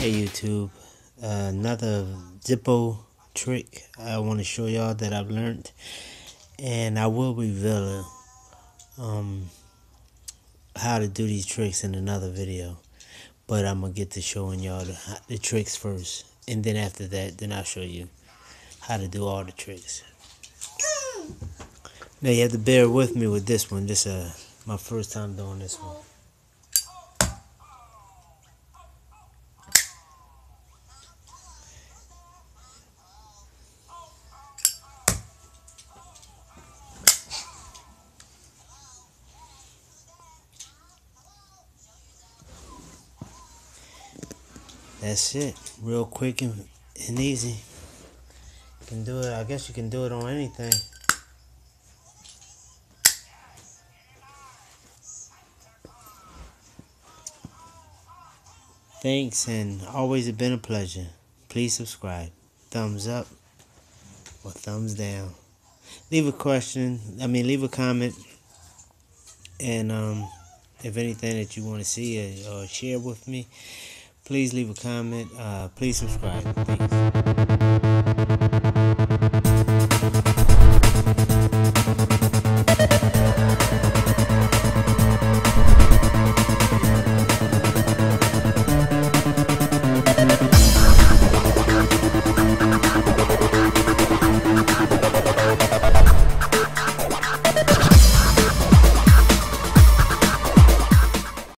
Hey YouTube, another Zippo trick I want to show y'all that I've learned, and I will reveal how to do these tricks in another video, but I'm gonna get to showing y'all the tricks first, and then after that, then I'll show you how to do all the tricks. Now you have to bear with me with this one. This my first time doing this one. That's it, real quick and easy. You can do it. I guess you can do it on anything. Thanks, and always been a pleasure. Please subscribe. Thumbs up or thumbs down. Leave a question. Leave a comment. And if anything that you want to see or share with me, please leave a comment. Please subscribe. Thanks.